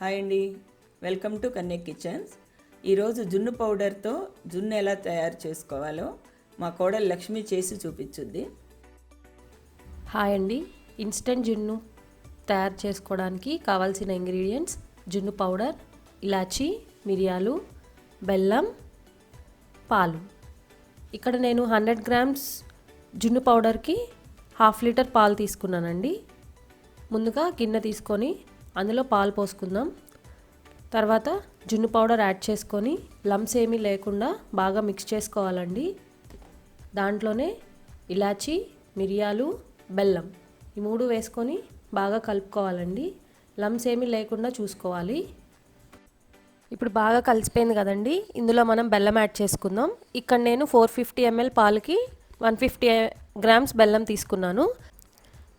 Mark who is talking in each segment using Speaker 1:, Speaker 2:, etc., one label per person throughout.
Speaker 1: Hi అండి, welcome to కన్యక్ kitchens. ఈరోజు జున్ను పౌడర్తో జున్ను ఎలా తయారు చేసుకోవాలో మా కోడలు లక్ష్మి చేసి చూపించుద్ది.
Speaker 2: హాయ్ అండి, ఇన్స్టెంట్ జున్ను తయారు చేసుకోవడానికి కావాల్సిన ఇంగ్రీడియంట్స్: జున్ను పౌడర్, ఇలాచీ, మిరియాలు, బెల్లం, పాలు. ఇక్కడ నేను 100 గ్రామ్స్ జున్ను పౌడర్కి 1/2 లీటర్ పాలు తీసుకున్నానండి. ముందుగా గిన్నె తీసుకొని అందులో పాలు పోసుకుందాం. తర్వాత జున్ను పౌడర్ యాడ్ చేసుకొని లమ్స్ ఏమీ లేకుండా బాగా మిక్స్ చేసుకోవాలండి. దాంట్లోనే ఇలాచీ, మిరియాలు, బెల్లం ఈ 3 వేసుకొని బాగా కలుపుకోవాలండి. లమ్స్ ఏమీ లేకుండా చూసుకోవాలి. ఇప్పుడు బాగా కలిసిపోయింది కదండి, ఇందులో మనం బెల్లం యాడ్ చేసుకుందాం. ఇక్కడ నేను 450 ml పాలకి 150 గ్రామ్స్ బెల్లం తీసుకున్నాను.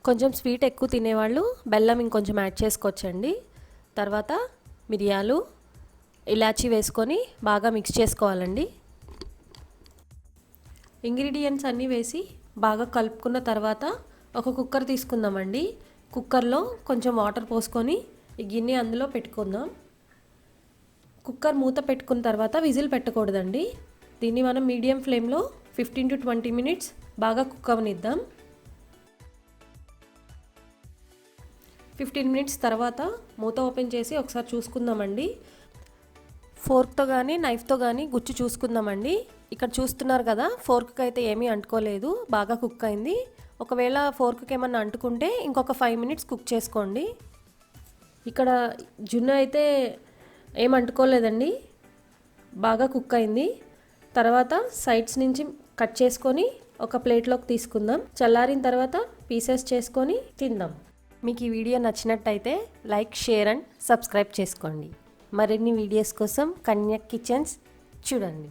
Speaker 2: కొంచెం స్వీట్ ఎక్కువ తినేవాళ్ళు బెల్లం ఇంకొంచెం యాడ్ చేసుకోవచ్చండి. తర్వాత మిరియాలు, ఇలాచీ వేసుకొని బాగా మిక్స్ చేసుకోవాలండి. ఇంగ్రీడియంట్స్ అన్నీ వేసి బాగా కలుపుకున్న తర్వాత ఒక కుక్కర్ తీసుకుందామండి. కుక్కర్లో కొంచెం వాటర్ పోసుకొని ఈ గిన్నె అందులో పెట్టుకుందాం. కుక్కర్ మూత పెట్టుకున్న తర్వాత విజిల్ పెట్టకూడదండి. దీన్ని మనం మీడియం ఫ్లేమ్లో 15 to 20 మినిట్స్ బాగా కుక్ అవనిద్దాం. 15 మినిట్స్ తర్వాత మూత ఓపెన్ చేసి ఒకసారి చూసుకుందామండి. ఫోర్క్తో కానీ నైఫ్తో కానీ గుచ్చి చూసుకుందామండి. ఇక్కడ చూస్తున్నారు కదా, ఫోర్క్కి అయితే ఏమీ అంటుకోలేదు, బాగా కుక్ అయింది. ఒకవేళ ఫోర్క్కి ఏమన్నా అంటుకుంటే ఇంకొక 5 మినిట్స్ కుక్ చేసుకోండి. ఇక్కడ జున్ను అయితే ఏం అంటుకోలేదండి, బాగా కుక్ అయింది. తర్వాత సైడ్స్ నుంచి కట్ చేసుకొని ఒక ప్లేట్లోకి తీసుకుందాం. చల్లారిన తర్వాత పీసెస్ చేసుకొని తిందాం. మీకు ఈ వీడియో నచ్చినట్టయితే లైక్, షేర్ అండ్ సబ్స్క్రైబ్ చేసుకోండి. మరిన్ని వీడియోస్ కోసం కన్యక్ కిచెన్స్ చూడండి.